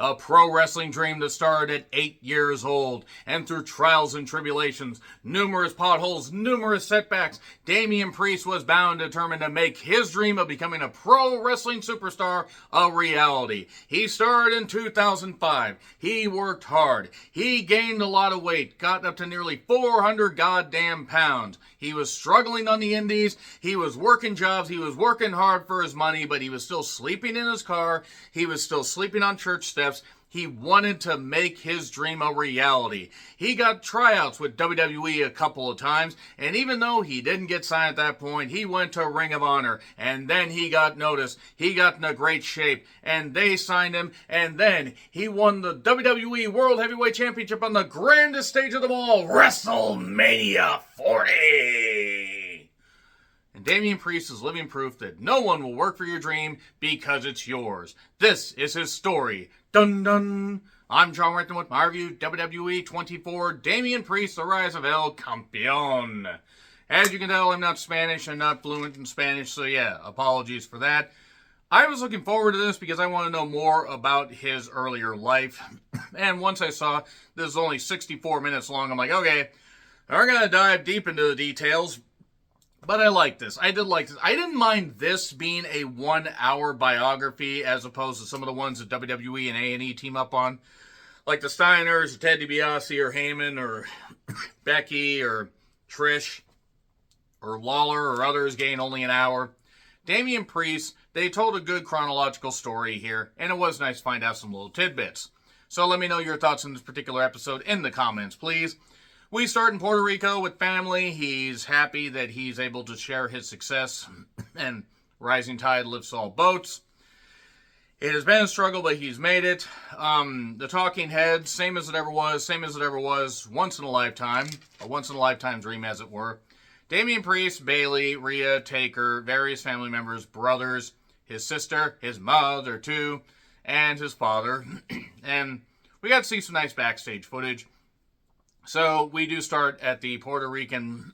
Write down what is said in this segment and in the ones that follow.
A pro wrestling dream that started at 8 years old, and through trials and tribulations, numerous potholes, numerous setbacks, Damian Priest was bound and determined to make his dream of becoming a pro wrestling superstar a reality. He started in 2005. He worked hard. He gained a lot of weight, got up to nearly 400 goddamn pounds. He was struggling on the indies. He was working jobs. He was working hard for his money, but he was still sleeping in his car. He was still sleeping on church steps. He wanted to make his dream a reality. He got tryouts with WWE a couple of times, and even though he didn't get signed at that point, he went to Ring of Honor, and then he got noticed. He got in a great shape, and they signed him, and then he won the WWE World Heavyweight Championship on the grandest stage of them all, WrestleMania 40. And Damian Priest is living proof that no one will work for your dream because it's yours. This is his story. Dun dun! I'm John Renton with my review, WWE 24, Damian Priest, The Rise of El Campeón. As you can tell, I'm not Spanish, I'm not fluent in Spanish, so yeah, apologies for that. I was looking forward to this because I want to know more about his earlier life. And once I saw this is only 64 minutes long, I'm like, okay, we're going to dive deep into the details. But I like this. I did like this. I didn't mind this being a 1 hour biography as opposed to some of the ones that WWE and A&E team up on. Like the Steiners, or Ted DiBiase, or Heyman, or Becky, or Trish, or Lawler, or others gain only an hour. Damian Priest, they told a good chronological story here, and it was nice to find out some little tidbits. So let me know your thoughts on this particular episode in the comments, please. We start in Puerto Rico with family. He's happy that he's able to share his success, and rising tide lifts all boats. It has been a struggle, but he's made it. The talking heads, same as it ever was, once in a lifetime, a once-in-a-lifetime dream, as it were. Damian Priest, Bayley, Rhea, Taker, various family members, brothers, his sister, his mother too, and his father. And we got to see some nice backstage footage. So we do start at the Puerto Rican,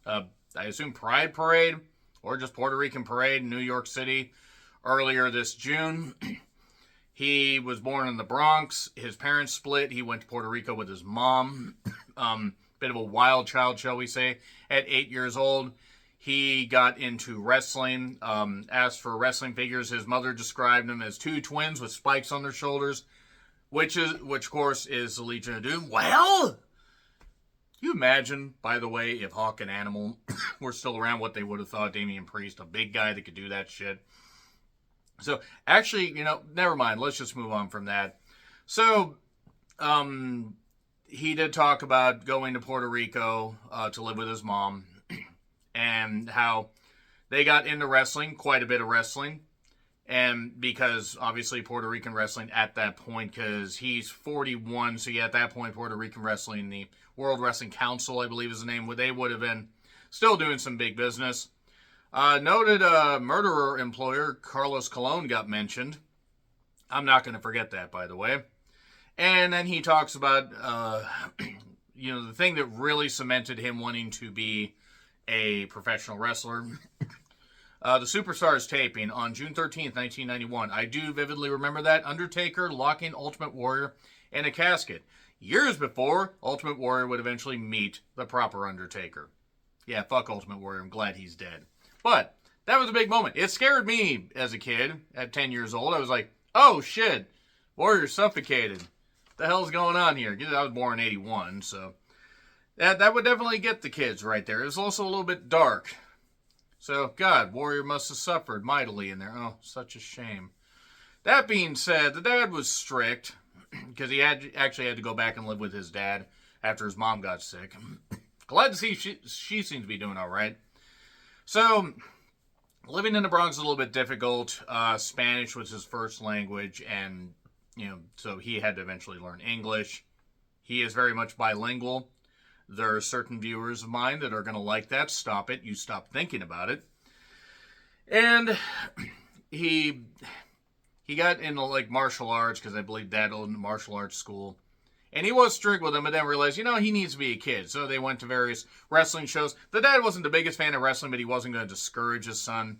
I assume Pride Parade, or just Puerto Rican Parade in New York City earlier this June. He was born in the Bronx. His parents split. He went to Puerto Rico with his mom. Bit of a wild child, shall we say. At 8 years old, he got into wrestling, asked for wrestling figures. His mother described them as two twins with spikes on their shoulders, which of course is the Legion of Doom. Well, you imagine, by the way, if Hawk and Animal were still around, what they would have thought Damian Priest, a big guy that could do that shit. So, actually, never mind. Let's just move on from that. So, he did talk about going to Puerto Rico to live with his mom, and how they got into wrestling, quite a bit of wrestling. And because, obviously, Puerto Rican wrestling at that point, because he's 41, so yeah, at that point, Puerto Rican wrestling, the World Wrestling Council, I believe is the name, they would have been still doing some big business. Noted murderer employer Carlos Colon got mentioned. I'm not going to forget that, by the way. And then he talks about, the thing that really cemented him wanting to be a professional wrestler. The Superstars taping on June 13th, 1991. I do vividly remember that. Undertaker locking Ultimate Warrior in a casket. Years before, Ultimate Warrior would eventually meet the proper Undertaker. Yeah, fuck Ultimate Warrior. I'm glad he's dead. But that was a big moment. It scared me as a kid at 10 years old. I was like, oh shit, Warrior's suffocated. The hell's going on here? I was born in 81, so that would definitely get the kids right there. It was also a little bit dark. So, God, Warrior must have suffered mightily in there. Oh, such a shame. That being said, the dad was strict, because he actually had to go back and live with his dad after his mom got sick. Glad to see she seems to be doing all right. So, living in the Bronx is a little bit difficult. Spanish was his first language, and, so he had to eventually learn English. He is very much bilingual. There are certain viewers of mine that are going to like that. Stop it. You stop thinking about it. And he got into martial arts, because I believe Dad owned a martial arts school. And he was strict with him, but then realized, he needs to be a kid. So they went to various wrestling shows. The dad wasn't the biggest fan of wrestling, but he wasn't going to discourage his son.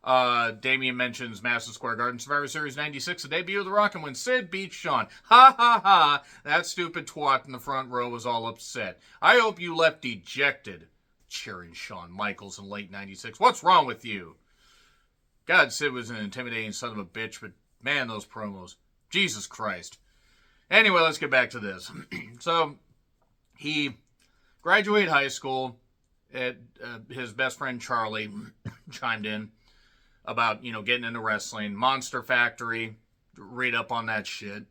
Damian mentions Madison Square Garden Survivor Series 96, the debut of The Rock, and when Sid beats Shawn. Ha ha ha! That stupid twat in the front row was all upset. I hope you left dejected, cheering Shawn Michaels in late 96. What's wrong with you? God, Sid was an intimidating son of a bitch, but man, those promos. Jesus Christ. Anyway, let's get back to this. So, he graduated high school. His best friend Charlie chimed in about, getting into wrestling. Monster Factory, read up on that shit.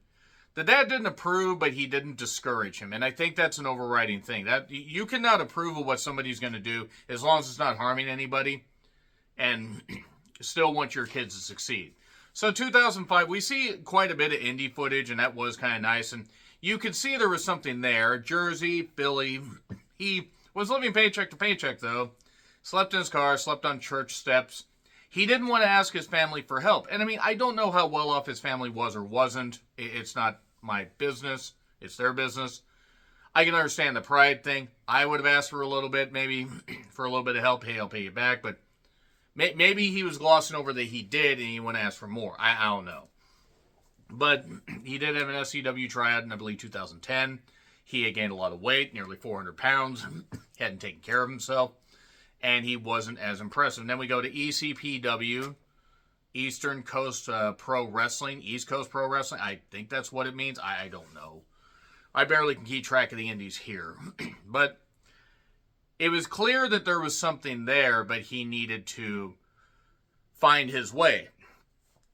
The dad didn't approve, but he didn't discourage him. And I think that's an overriding thing. That you cannot approve of what somebody's going to do as long as it's not harming anybody and still want your kids to succeed. So 2005, we see quite a bit of indie footage, and that was kind of nice. And you could see there was something there. Jersey, Philly. He was living paycheck to paycheck, though. Slept in his car, slept on church steps. He didn't want to ask his family for help. And I mean, I don't know how well off his family was or wasn't. It's not my business. It's their business. I can understand the pride thing. I would have asked for a little bit, maybe for a little bit of help. Hey, I'll pay you back. But maybe he was glossing over that he did and he wouldn't ask for more. I don't know. But he did have an SCW tryout in, I believe, 2010. He had gained a lot of weight, nearly 400 pounds. Hadn't taken care of himself. And he wasn't as impressive. And then we go to ECPW, Eastern Coast Pro Wrestling, East Coast Pro Wrestling. I think that's what it means. I don't know. I barely can keep track of the indies here. But it was clear that there was something there, but he needed to find his way,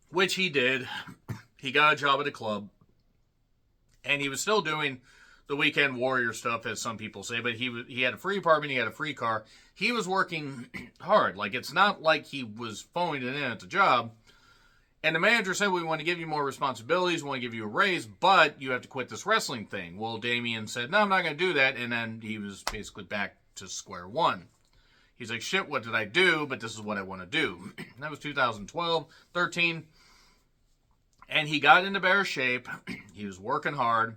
which he did. He got a job at a club, and he was still doing the weekend warrior stuff, as some people say, but he had a free apartment, he had a free car. He was working hard. Like, it's not like he was phoning it in at the job. And the manager said, we want to give you more responsibilities, we want to give you a raise, but you have to quit this wrestling thing. Well, Damian said, no, I'm not going to do that. And then he was basically back to square one. He's like, shit, what did I do? But this is what I want to do. That was 2012, 13. And he got into better shape. He was working hard.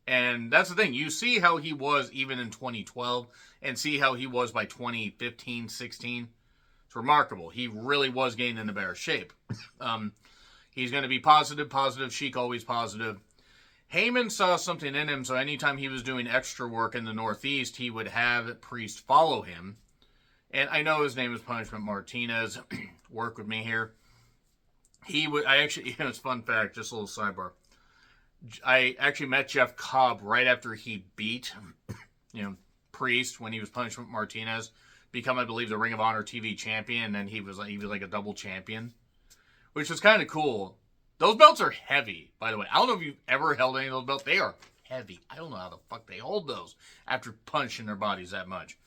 And that's the thing. You see how he was even in 2012 and see how he was by 2015, 16. It's remarkable. He really was getting into better shape. He's going to be positive. Sheik always positive. Heyman saw something in him, so anytime he was doing extra work in the Northeast, he would have Priest follow him. And I know his name is Punishment Martinez. Work with me here. It's a fun fact, just a little sidebar. I actually met Jeff Cobb right after he beat, Priest when he was Punishment Martinez, become, I believe, the Ring of Honor TV champion, and then he was like a double champion, which was kind of cool. Those belts are heavy, by the way. I don't know if you've ever held any of those belts. They are heavy. I don't know how the fuck they hold those after punching their bodies that much.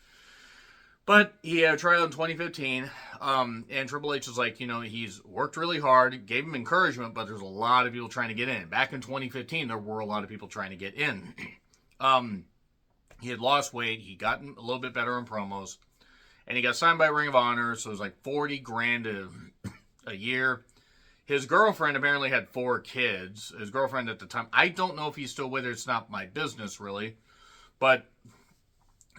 But he had a tryout in 2015, and Triple H was like, he's worked really hard, gave him encouragement, but there's a lot of people trying to get in. Back in 2015, there were a lot of people trying to get in. He had lost weight, he gotten a little bit better in promos, and he got signed by Ring of Honor, so it was like $40,000 a year. His girlfriend apparently had 4 kids. His girlfriend at the time, I don't know if he's still with her, it's not my business really, but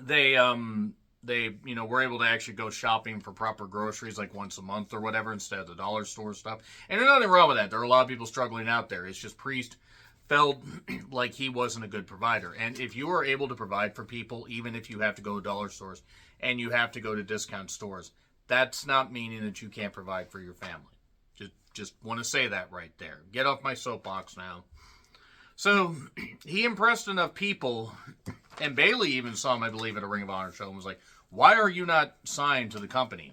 they were able to actually go shopping for proper groceries like once a month or whatever instead of the dollar store stuff. And there's nothing wrong with that. There are a lot of people struggling out there. It's just Priest felt like he wasn't a good provider. And if you are able to provide for people, even if you have to go to dollar stores and you have to go to discount stores, that's not meaning that you can't provide for your family. Just want to say that right there. Get off my soapbox now. So he impressed enough people, and Bayley even saw him, I believe, at a Ring of Honor show and was like, why are you not signed to the company?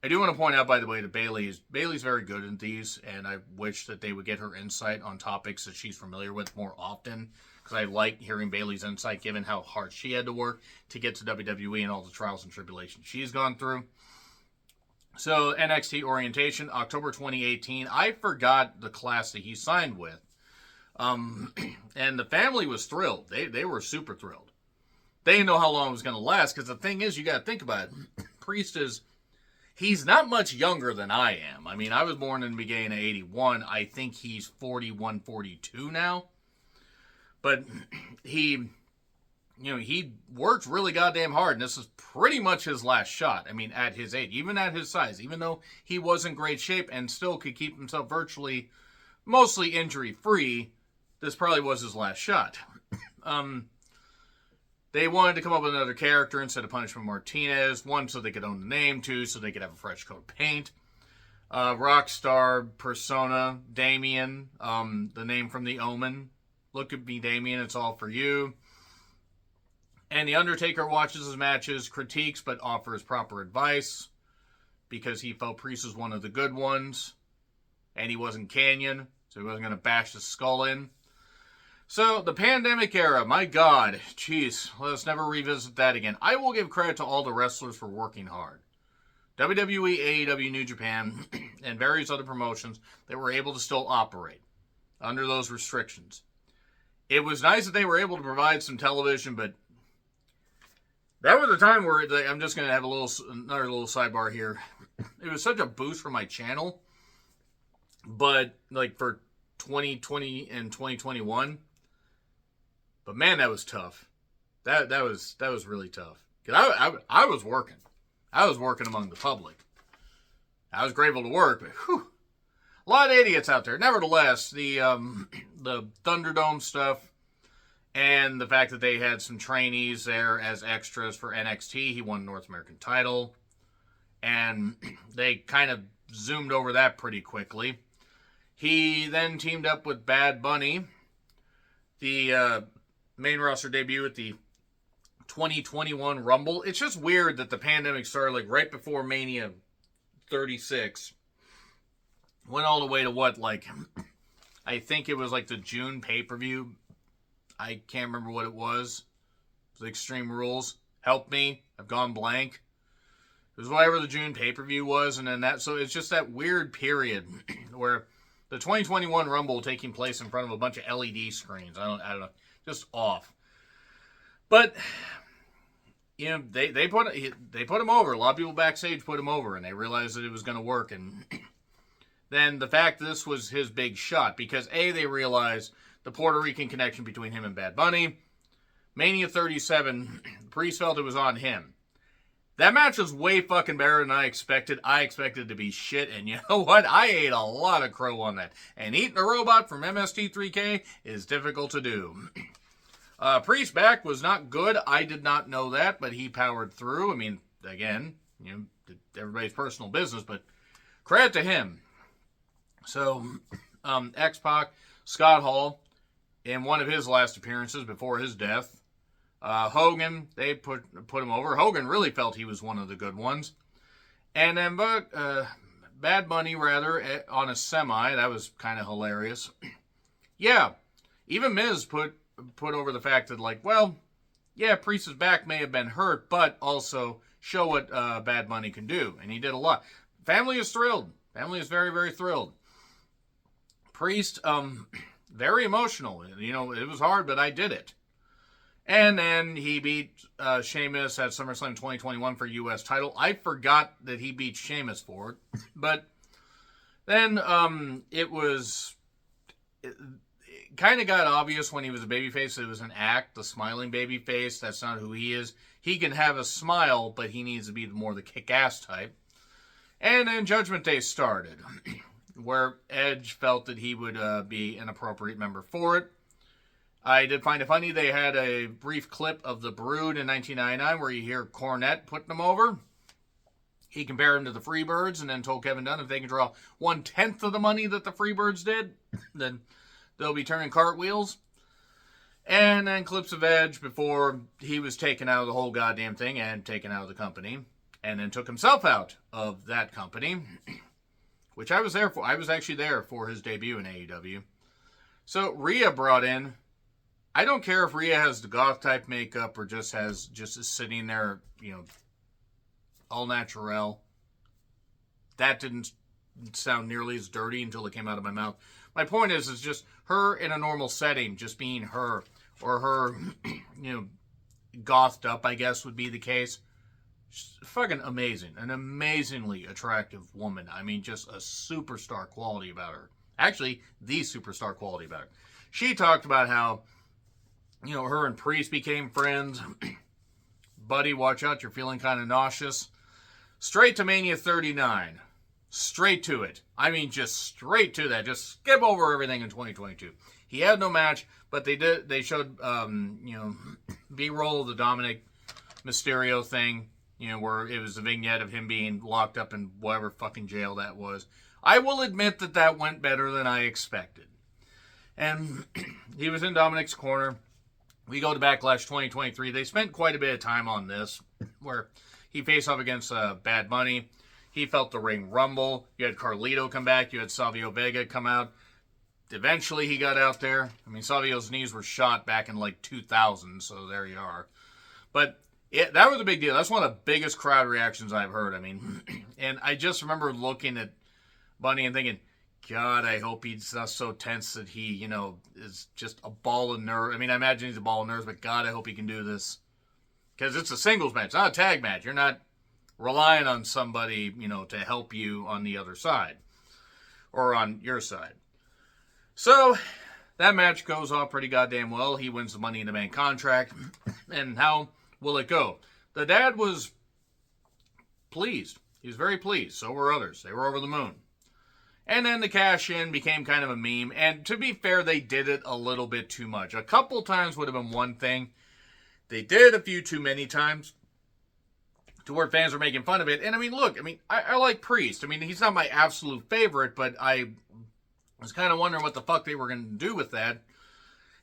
I do want to point out, by the way, that Bayley's very good at these, and I wish that they would get her insight on topics that she's familiar with more often, because I like hearing Bayley's insight, given how hard she had to work to get to WWE and all the trials and tribulations she's gone through. So, NXT orientation, October 2018. I forgot the class that he signed with. And the family was thrilled. They were super thrilled. They didn't know how long it was going to last, because the thing is, you got to think about it. Priest he's not much younger than I am. I mean, I was born in the beginning of 81. I think he's 41, 42 now. But he he worked really goddamn hard, and this is pretty much his last shot. I mean, at his age, even at his size, even though he was in great shape and still could keep himself virtually, mostly injury-free, this probably was his last shot. They wanted to come up with another character instead of Punishment Martinez. One, so they could own the name. Two, so they could have a fresh coat of paint. Rockstar persona, Damian, the name from The Omen. Look at me, Damian, it's all for you. And The Undertaker watches his matches, critiques, but offers proper advice because he felt Priest was one of the good ones. And he wasn't Canyon, so he wasn't going to bash his skull in. So, the pandemic era, my God, jeez, let's never revisit that again. I will give credit to all the wrestlers for working hard. WWE, AEW, New Japan, and various other promotions that were able to still operate under those restrictions. It was nice that they were able to provide some television, but that was a time where, I'm just going to have another little sidebar here. It was such a boost for my channel, but like for 2020 and 2021, but man, that was tough. That was really tough. Because I was working. I was working among the public. I was grateful to work, but whew, a lot of idiots out there. Nevertheless, the Thunderdome stuff and the fact that they had some trainees there as extras for NXT. He won the North American title. And they kind of zoomed over that pretty quickly. He then teamed up with Bad Bunny. The main roster debut at the 2021 Rumble. It's just weird that the pandemic started like right before Mania 36. Went all the way to what, like, I think it was like the June pay-per-view. I can't remember what it was. It was Extreme Rules. Help me. I've gone blank. It was whatever the June pay-per-view was, and then that, so it's just that weird period where the 2021 Rumble taking place in front of a bunch of LED screens. I don't know. Just off. But they put him over. A lot of people backstage put him over, and they realized that it was going to work. And then the fact that this was his big shot, because they realized the Puerto Rican connection between him and Bad Bunny. Mania 37, Priest felt it was on him. That match was way fucking better than I expected. I expected it to be shit, and you know what? I ate a lot of crow on that. And eating a robot from MST3K is difficult to do. Priest back was not good. I did not know that, but he powered through. I mean, again, everybody's personal business, but credit to him. So, X-Pac, Scott Hall, in one of his last appearances before his death, Hogan, they put him over. Hogan really felt he was one of the good ones. And then Bad Bunny, rather, on a semi. That was kind of hilarious. Yeah, even Miz put over the fact that, like, well, yeah, Priest's back may have been hurt, but also show what Bad Bunny can do. And he did a lot. Family is thrilled. Family is very, very thrilled. Priest, very emotional. It was hard, but I did it. And then he beat Sheamus at SummerSlam 2021 for U.S. title. I forgot that he beat Sheamus for it. But then it kind of got obvious when he was a babyface. It was an act, the smiling babyface. That's not who he is. He can have a smile, but he needs to be more the kick-ass type. And then Judgment Day started, where Edge felt that he would be an appropriate member for it. I did find it funny. They had a brief clip of The Brood in 1999 where you hear Cornette putting them over. He compared them to the Freebirds and then told Kevin Dunn if they can draw 1/10 of the money that the Freebirds did, then they'll be turning cartwheels. And then clips of Edge before he was taken out of the whole goddamn thing and taken out of the company. And then took himself out of that company, which I was there for. I was actually there for his debut in AEW. So Rhea brought in, I don't care if Rhea has the goth type makeup or just is sitting there, all natural. That didn't sound nearly as dirty until it came out of my mouth. My point is just her in a normal setting, just being her, or her, gothed up, I guess would be the case. She's fucking amazing. An amazingly attractive woman. I mean, just a superstar quality about her. Actually, the superstar quality about her. She talked about how her and Priest became friends. Buddy, watch out, you're feeling kind of nauseous. Straight to Mania 39. Straight to it. I mean, just straight to that. Just skip over everything in 2022. He had no match, but they showed, B-roll of the Dominic Mysterio thing, where it was a vignette of him being locked up in whatever fucking jail that was. I will admit that went better than I expected. And he was in Dominic's corner. We go to Backlash 2023. They spent quite a bit of time on this, where he faced off against Bad Bunny. He felt the ring rumble. You had Carlito come back. You had Savio Vega come out. Eventually, he got out there. I mean, Savio's knees were shot back in like 2000, so there you are. But that was a big deal. That's one of the biggest crowd reactions I've heard. I mean, and I just remember looking at Bunny and thinking, God, I hope he's not so tense that he, is just a ball of nerves. I mean, I imagine he's a ball of nerves, but God, I hope he can do this. Because it's a singles match, not a tag match. You're not relying on somebody, to help you on the other side. Or on your side. So, that match goes off pretty goddamn well. He wins the Money in the Bank contract. And how will it go? The dad was pleased. He was very pleased. So were others. They were over the moon. And then the cash-in became kind of a meme. And to be fair, they did it a little bit too much. A couple times would have been one thing. They did a few too many times to where fans were making fun of it. And I mean, look, I like Priest. I mean, he's not my absolute favorite, but I was kind of wondering what the fuck they were going to do with that.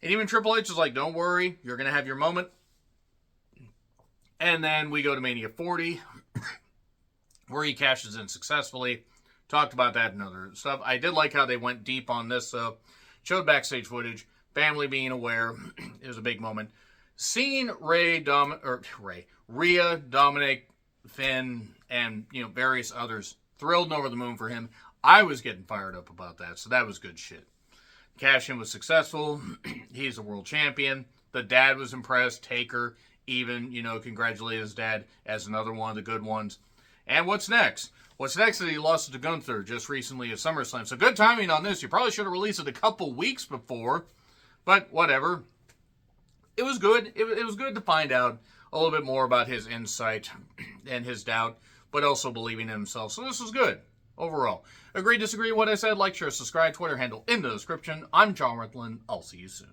And even Triple H was like, don't worry, you're going to have your moment. And then we go to Mania 40, where he cashes in successfully. Talked about that and other stuff. I did like how they went deep on this. Showed backstage footage. Family being aware. It was a big moment. Seeing Rhea, Dominic, Finn, and various others thrilled and over the moon for him. I was getting fired up about that, so that was good shit. Cash-in was successful. He's a world champion. The dad was impressed. Taker even, congratulated his dad as another one of the good ones. And what's next? What's next is he lost it to Gunther just recently at SummerSlam. So good timing on this. You probably should have released it a couple weeks before, but whatever. It was good. It was good to find out a little bit more about his insight and his doubt, but also believing in himself. So this was good overall. Agree, disagree with what I said? Like, share, subscribe, Twitter handle in the description. I'm John Rickland. I'll see you soon.